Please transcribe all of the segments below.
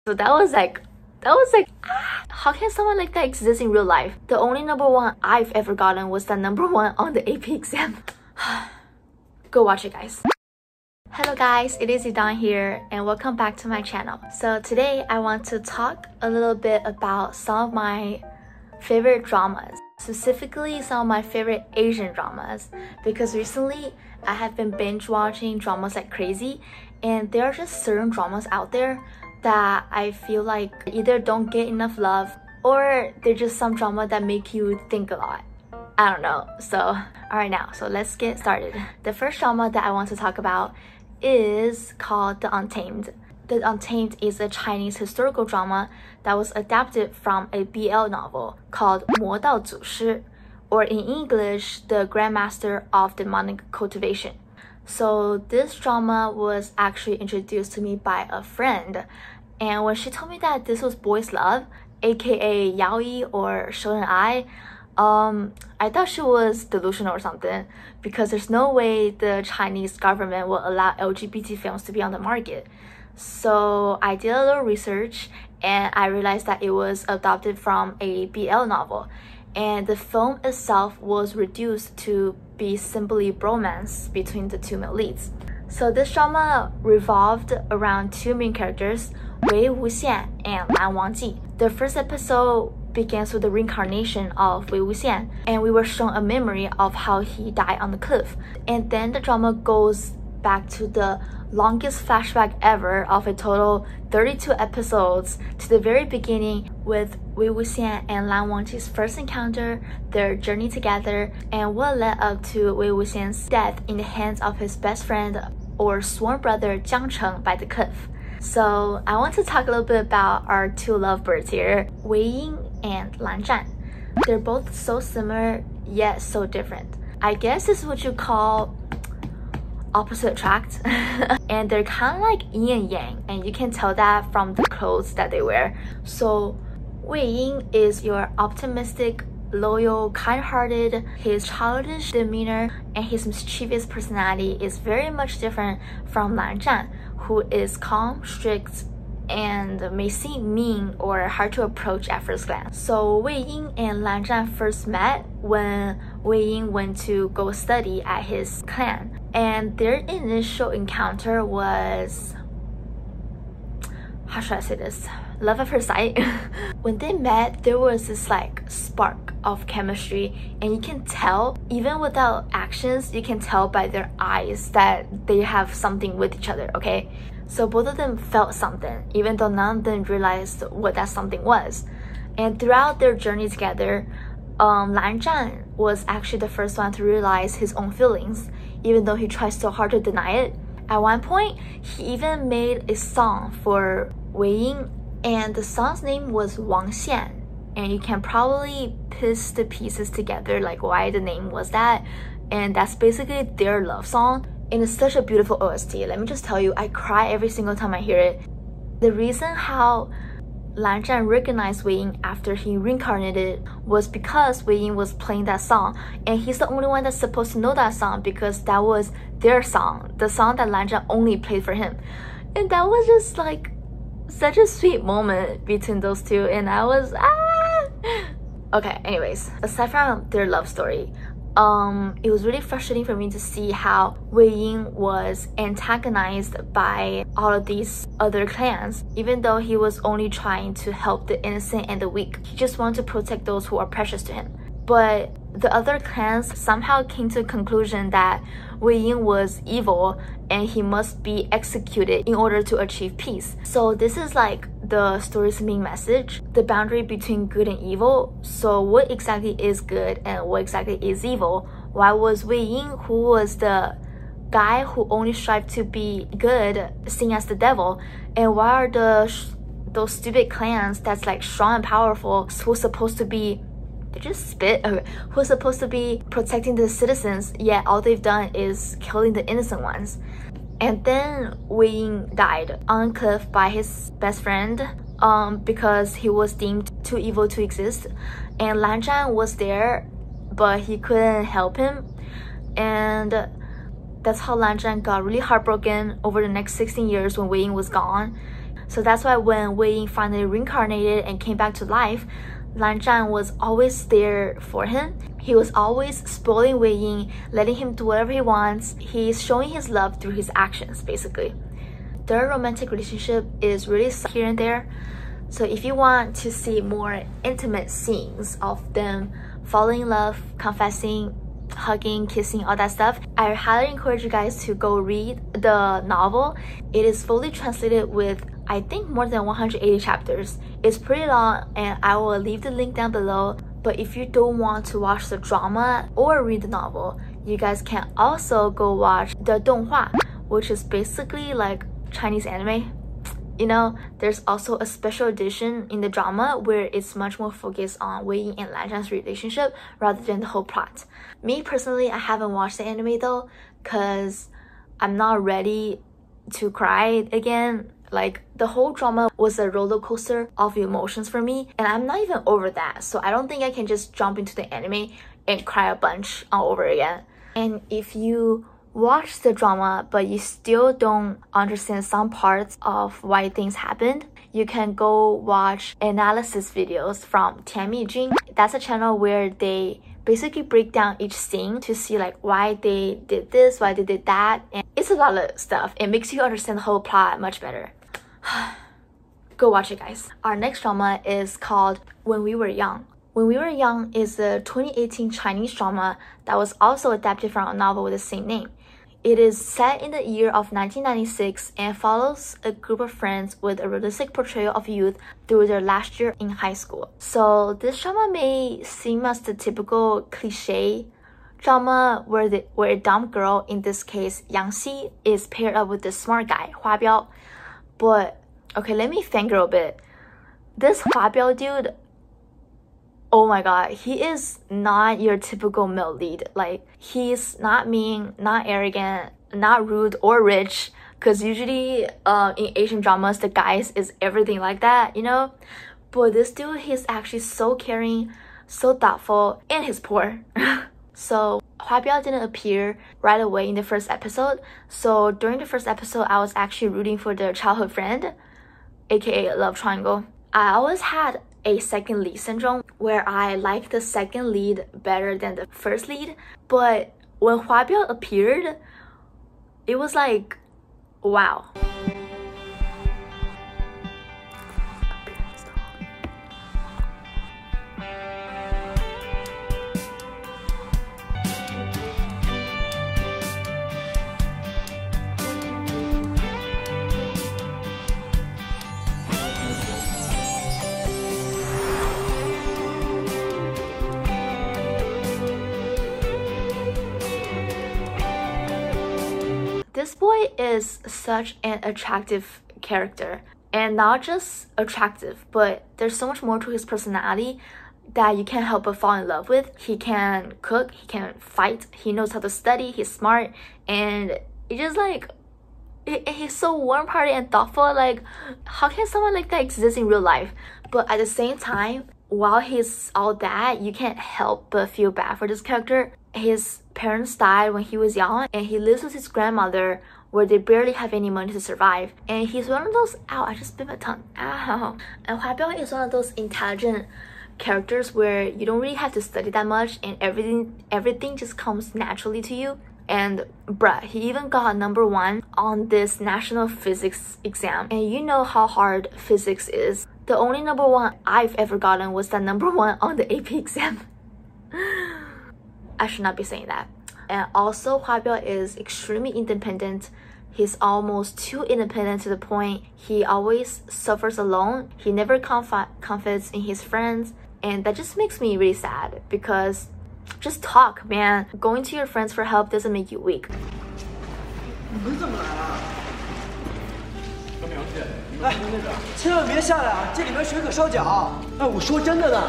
So that was like how can someone like that exist in real life? The only #1 I've ever gotten was that #1 on the AP exam. Go watch it, guys. Hello guys, it is Idan here and welcome back to my channel. So today I want to talk a little bit about some of my favorite dramas, specifically some of my favorite Asian dramas, because recently I have been binge watching dramas like crazy, and there are just certain dramas out there that I feel like either don't get enough love or they're just some drama that make you think a lot. I don't know. So alright, now so let's get started. The first drama that I want to talk about is called The Untamed. The Untamed is a Chinese historical drama that was adapted from a BL novel called 魔道祖师, or in English, The Grandmaster of Demonic Cultivation. So this drama was actually introduced to me by a friend, and when she told me that this was boys love, aka yaoi or shonen ai, I thought she was delusional or something, because there's no way the Chinese government will allow LGBT films to be on the market. So I did a little research and I realized that it was adapted from a BL novel, and the film itself was reduced to be simply bromance between the two male leads. So this drama revolved around two main characters, Wei Wuxian and Lan Wangji. The first episode begins with the reincarnation of Wei Wuxian, and we were shown a memory of how he died on the cliff. And then the drama goes back to the longest flashback ever of a total 32 episodes to the very beginning, with Wei Wuxian and Lan Wangji's first encounter, their journey together, and what led up to Wei Wuxian's death in the hands of his best friend or sworn brother Jiang Cheng by the cliff. So I want to talk a little bit about our two lovebirds here, Wei Ying and Lan Zhan. They're both so similar yet so different. I guess this is what you call opposite attract. And they're kind of like yin and yang, and you can tell that from the clothes that they wear. So Wei Ying is your optimistic, loyal, kind-hearted. His childish demeanor and his mischievous personality is very much different from Lan Zhan, who is calm, strict, and may seem mean or hard to approach at first glance. So Wei Ying and Lan Zhan first met when Wei Ying went to go study at his clan, and their initial encounter was, how should I say this, love at first sight. When they met, there was this like spark of chemistry, and you can tell, even without actions, you can tell by their eyes that they have something with each other, okay? So both of them felt something, even though none of them realized what that something was. And throughout their journey together, Lan Zhan was actually the first one to realize his own feelings, even though he tried so hard to deny it. At one point, he even made a song for Wei Ying, and the song's name was Wang Xian. And you can probably piece the pieces together, like why the name was that. And that's basically their love song. And it's such a beautiful OST. Let me just tell you, I cry every single time I hear it. The reason how Lan Zhan recognized Wei Ying after he reincarnated was because Wei Ying was playing that song, and he's the only one that's supposed to know that song because that was their song, the song that Lan Zhan only played for him. And that was just like such a sweet moment between those two, and I was Okay, anyways, aside from their love story, it was really frustrating for me to see how Wei Ying was antagonized by all of these other clans, even though he was only trying to help the innocent and the weak. He just wanted to protect those who are precious to him. But the other clans somehow came to the conclusion that Wei Ying was evil and he must be executed in order to achieve peace. So this is like the story's main message, the boundary between good and evil. So what exactly is good and what exactly is evil? Why was Wei Ying, who was the guy who only strived to be good, seen as the devil? And why are those stupid clans that's like strong and powerful, who's supposed to be, they just spit, okay, who's supposed to be protecting the citizens, yet all they've done is killing the innocent ones? And then Wei Ying died on a cliff by his best friend because he was deemed too evil to exist. And Lan Zhan was there, but he couldn't help him. And that's how Lan Zhan got really heartbroken over the next 16 years when Wei Ying was gone. So that's why when Wei Ying finally reincarnated and came back to life, Lan Zhan was always there for him. He was always spoiling Wei Ying, letting him do whatever he wants. He's showing his love through his actions, basically. Their romantic relationship is really here and there. So if you want to see more intimate scenes of them falling in love, confessing, hugging, kissing, all that stuff, I highly encourage you guys to go read the novel. It is fully translated with, I think, more than 180 chapters. It's pretty long, and I will leave the link down below. But if you don't want to watch the drama or read the novel, you guys can also go watch the 动画, which is basically like Chinese anime. You know, there's also a special edition in the drama where it's much more focused on Wei Ying and Lan Zhan's relationship rather than the whole plot. Me personally, I haven't watched the anime though, because I'm not ready to cry again. Like, the whole drama was a roller coaster of emotions for me, and I'm not even over that. So I don't think I can just jump into the anime and cry a bunch all over again. And if you watch the drama but you still don't understand some parts of why things happened, you can go watch analysis videos from Tammy Jing. That's a channel where they basically break down each scene to see like why they did this, why they did that, and it's a lot of stuff. It makes you understand the whole plot much better. Go watch it, guys. Our next drama is called When We Were Young. When We Were Young is a 2018 Chinese drama that was also adapted from a novel with the same name. It is set in the year of 1996 and follows a group of friends with a realistic portrayal of youth through their last year in high school. So this drama may seem as the typical cliche drama where a dumb girl, in this case Yang Xi, is paired up with the smart guy, Hua Biao. But okay, let me fangirl a bit. This Hua Biao dude, oh my god, he is not your typical male lead. Like, he's not mean, not arrogant, not rude or rich, because usually in Asian dramas the guys is everything like that, you know. But this dude, he's actually so caring, so thoughtful, and he's poor. So Hua Biao didn't appear right away in the first episode. So during the first episode, I was actually rooting for the childhood friend, aka love triangle. I always had a second lead syndrome where I like the second lead better than the first lead. But when Hua Biao appeared, it was like, wow. This boy is such an attractive character, and not just attractive, but there's so much more to his personality that you can't help but fall in love with. He can cook, he can fight, he knows how to study, he's smart, and it's just like, he's so warm-hearted and thoughtful. Like, how can someone like that exist in real life? But at the same time, while he's all that, you can't help but feel bad for this character. His parents died when he was young, and he lives with his grandmother where they barely have any money to survive. And he's one of those, ow, I just bit my tongue, ow. And Hua Biao is one of those intelligent characters where you don't really have to study that much, and everything just comes naturally to you. And bruh, he even got #1 on this national physics exam. And you know how hard physics is. The only #1 I've ever gotten was that #1 on the AP exam. I should not be saying that. And also, Hua Biao is extremely independent. He's almost too independent to the point he always suffers alone. He never confides in his friends, and that just makes me really sad, because just talk, man. Going to your friends for help doesn't make you weak. 你们怎么来了？来，千万别下来啊！这里面水可烧脚。哎，我说真的呢。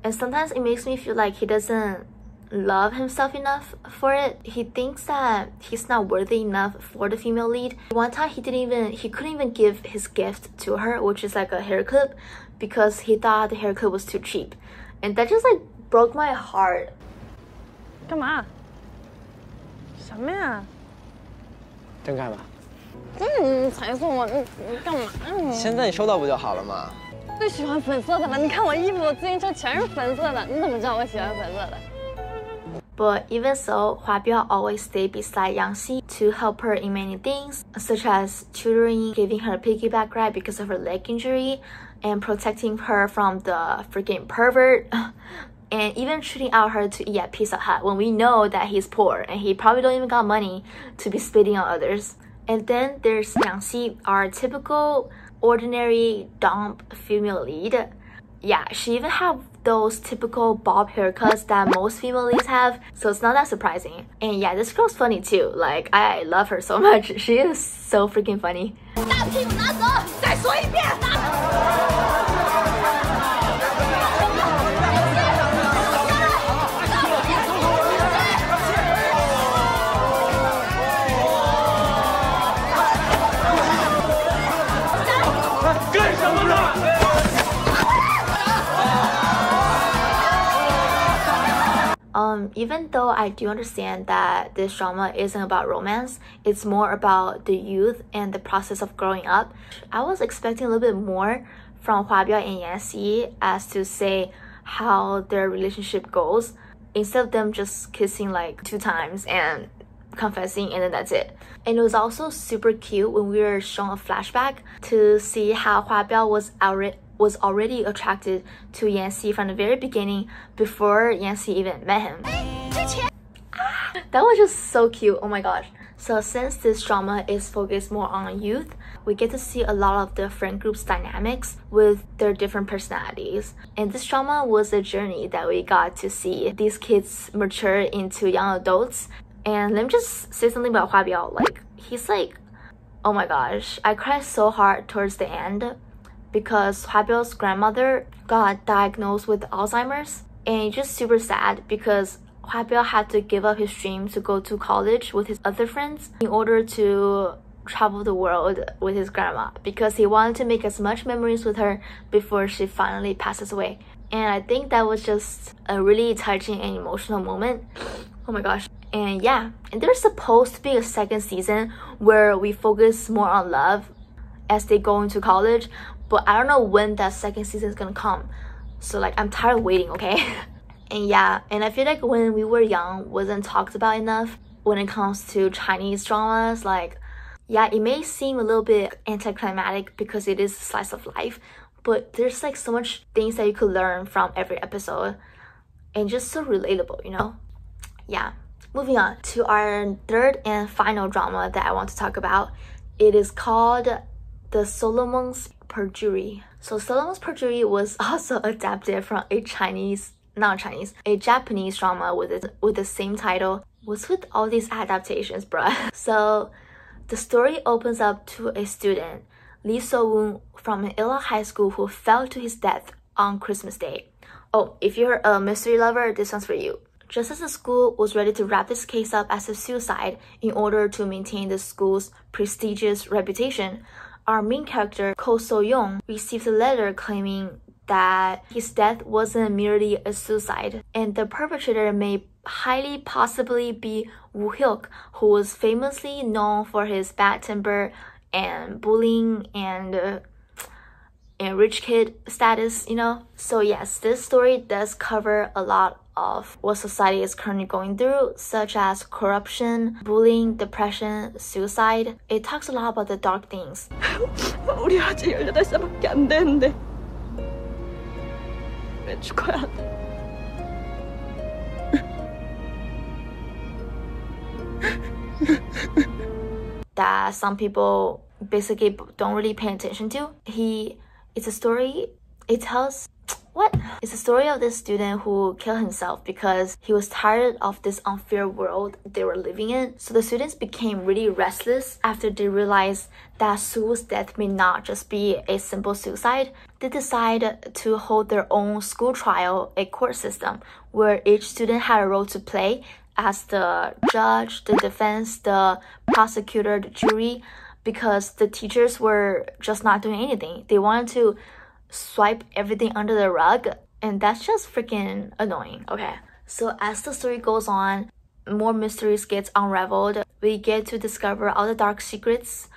And sometimes it makes me feel like he doesn't love himself enough for it. He thinks that he's not worthy enough for the female lead. One time he couldn't even give his gift to her, which is like a hair clip, because he thought the hair clip was too cheap. and that just like broke my heart. 干嘛？什么呀？真干嘛？才送我，你干嘛？现在你收到不就好了吗？最喜欢粉色的了，你看我衣服，我自行车全是粉色的，你怎么知道我喜欢粉色的？ But even so, Hua Biao always stayed beside Yang-xi to help her in many things, such as tutoring, giving her a piggyback ride because of her leg injury, and protecting her from the freaking pervert, and even treating out her to eat at Pizza Hut when we know that he's poor and he probably don't even got money to be spitting on others. And then there's Yang-xi, our typical ordinary dumb female lead. Yeah, she even have those typical bob haircuts that most female leads have, so it's not that surprising. And yeah, this girl's funny too. Like, I love her so much. She is so freaking funny. Even though I do understand that this drama isn't about romance, it's more about the youth and the process of growing up. I was expecting a little bit more from Hua Biao and Yan-xi as to say how their relationship goes, instead of them just kissing like 2 times and confessing and then that's it. And it was also super cute when we were shown a flashback to see how Hua Biao was already attracted to Yan-xi from the very beginning before Yan-xi even met him. That was just so cute, oh my gosh. So since this drama is focused more on youth, we get to see a lot of the friend group's dynamics with their different personalities. And this drama was a journey that we got to see these kids mature into young adults. And let me just say something about Hua Biao. Like, he's like, oh my gosh, I cried so hard towards the end because Hua Biao's grandmother got diagnosed with Alzheimer's, and it's just super sad because Hua Biao had to give up his dream to go to college with his other friends in order to travel the world with his grandma, because he wanted to make as much memories with her before she finally passes away. And I think that was just a really touching and emotional moment. Oh my gosh. And yeah, and there's supposed to be a second season where we focus more on love as they go into college, but I don't know when that second season is gonna come. So like, I'm tired of waiting, okay? And yeah, and I feel like when we were young wasn't talked about enough when it comes to Chinese dramas. Like, yeah, it may seem a little bit anticlimactic because it is a slice of life, but there's like so much things that you could learn from every episode and just so relatable, you know? Yeah. Moving on to our third and final drama that I want to talk about. It is called The Solomon's Perjury. So Solomon's Perjury was also adapted from a Japanese drama with the same title. What's with all these adaptations, bruh? So the story opens up to a student, Lee So-woon, from an Illa high school who fell to his death on Christmas Day. Oh, if you're a mystery lover, this one's for you. Just as the school was ready to wrap this case up as a suicide in order to maintain the school's prestigious reputation, our main character, Ko So-young, received a letter claiming that his death wasn't merely a suicide, and the perpetrator may highly possibly be Woo Hyuk, who was famously known for his bad temper and bullying and rich kid status, you know? So yes, this story does cover a lot of what society is currently going through, such as corruption, bullying, depression, suicide. It talks a lot about the dark things. 우리 아직 18살밖에 안 됐는데 왜 죽어야 돼? That some people basically don't really pay attention to. It's a story of this student who killed himself because he was tired of this unfair world they were living in. So the students became really restless after they realized that Su's death may not just be a simple suicide. They decided to hold their own school trial, a court system, where each student had a role to play as the judge, the defense, the prosecutor, the jury, because the teachers were just not doing anything. They wanted to swipe everything under the rug And that's just freaking annoying. Okay, so as the story goes on, more mysteries gets unraveled. We get to discover all the dark secrets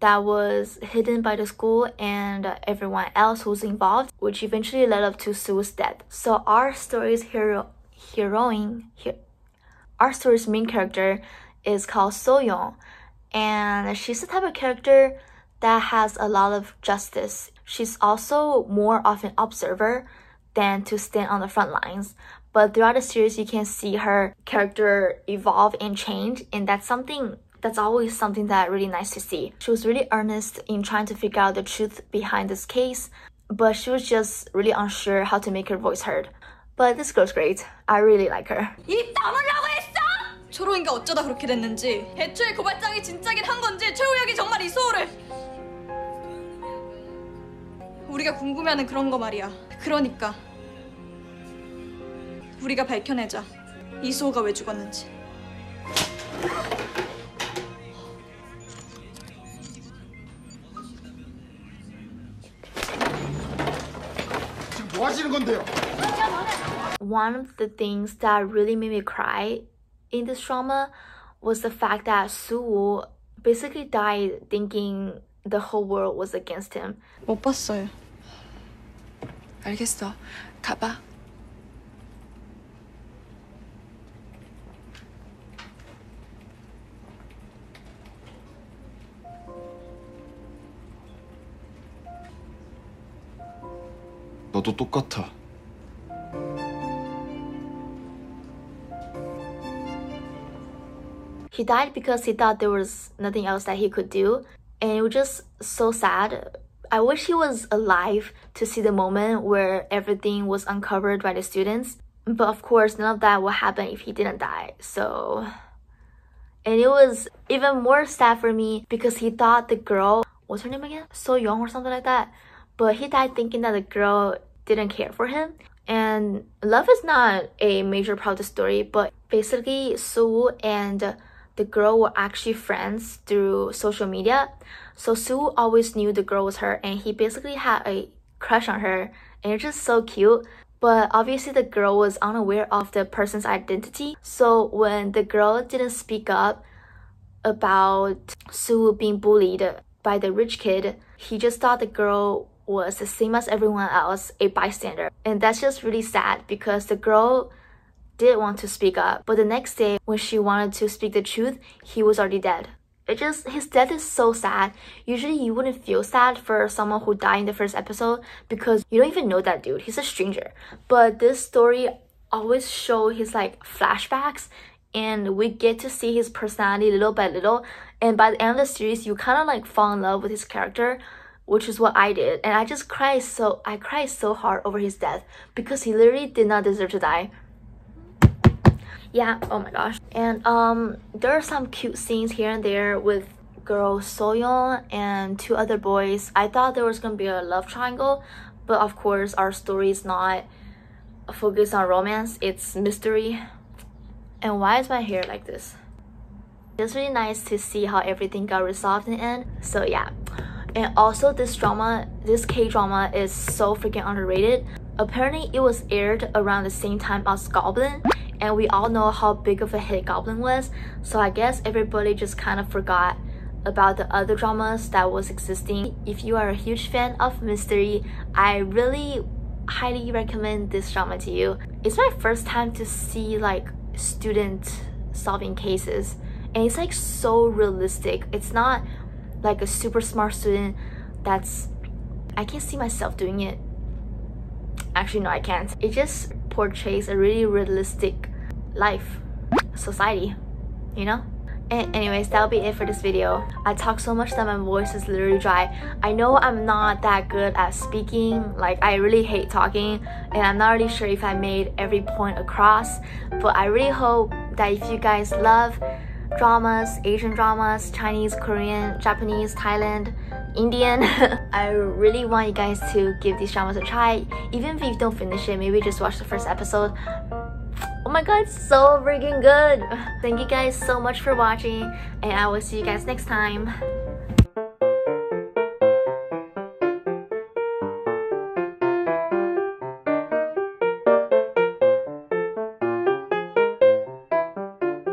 that was hidden by the school and everyone else who's involved, which eventually led up to Sue's death. So our story's our story's main character is called So-young, and she's the type of character that has a lot of justice. She's also more of an observer than to stand on the front lines. But throughout the series, you can see her character evolve and change, and that's always something that really nice to see. She was really earnest in trying to figure out the truth behind this case, but she was just really unsure how to make her voice heard. But this girl's great. I really like her. 입 다물라고 했어! 초롱이가 어쩌다 그렇게 됐는지, 애초에 고발장이 진짜긴 한 건지 최우혁이 정말 이소호를... 우리가 궁금해하는 그런 거 말이야. 그러니까 우리가 밝혀내자. 이소호가 왜 죽었는지. 지금 뭐 하시는 건데요? One of the things that really made me cry in this drama was the fact that Soo basically died thinking the whole world was against him. 못 봤어요. 알겠어. 가봐. 너도 똑같아. He died because he thought there was nothing else that he could do, and it was just so sad. I wish he was alive to see the moment where everything was uncovered by the students, but of course none of that would happen if he didn't die. So, and it was even more sad for me because he thought the girl, what's her name again? So Young or something like that, but he died thinking that the girl didn't care for him. And love is not a major part of the story, but basically Soo and the girl were actually friends through social media. So Soo always knew the girl was her, and he basically had a crush on her, and it's just so cute. But obviously the girl was unaware of the person's identity. So when the girl didn't speak up about Soo being bullied by the rich kid, he just thought the girl was the same as everyone else, a bystander. And that's just really sad because the girl did want to speak up, but the next day when she wanted to speak the truth, he was already dead. His death is so sad. Usually you wouldn't feel sad for someone who died in the first episode because you don't even know that dude. He's a stranger. But this story always show his like flashbacks, and we get to see his personality little by little, and by the end of the series you kind of like fall in love with his character, which is what I did. And I cried so hard over his death because he literally did not deserve to die. Yeah, oh my gosh. And there are some cute scenes here and there with girl So-young and two other boys. I thought there was gonna be a love triangle, but of course our story is not focused on romance, it's mystery. And why is my hair like this? It's really nice to see how everything got resolved in the end. So yeah. And also this K-drama is so freaking underrated. Apparently it was aired around the same time as Goblin, and we all know how big of a hit Goblin was, so I guess everybody just kind of forgot about the other dramas that was existing. If you are a huge fan of mystery, I really highly recommend this drama to you. It's my first time to see like student solving cases, and it's like so realistic. It's not like a super smart student I can't see myself doing it. Actually no, I can't. It just portrays a really realistic life, society, you know? And anyways, that'll be it for this video. I talk so much that my voice is literally dry. I know I'm not that good at speaking, like I really hate talking, and I'm not really sure if I made every point across, but I really hope that if you guys love dramas, Asian dramas, Chinese, Korean, Japanese, Thailand, Indian, I really want you guys to give these dramas a try. Even if you don't finish it, maybe just watch the first episode. Oh my god, it's so freaking good. Thank you guys so much for watching, and I will see you guys next time.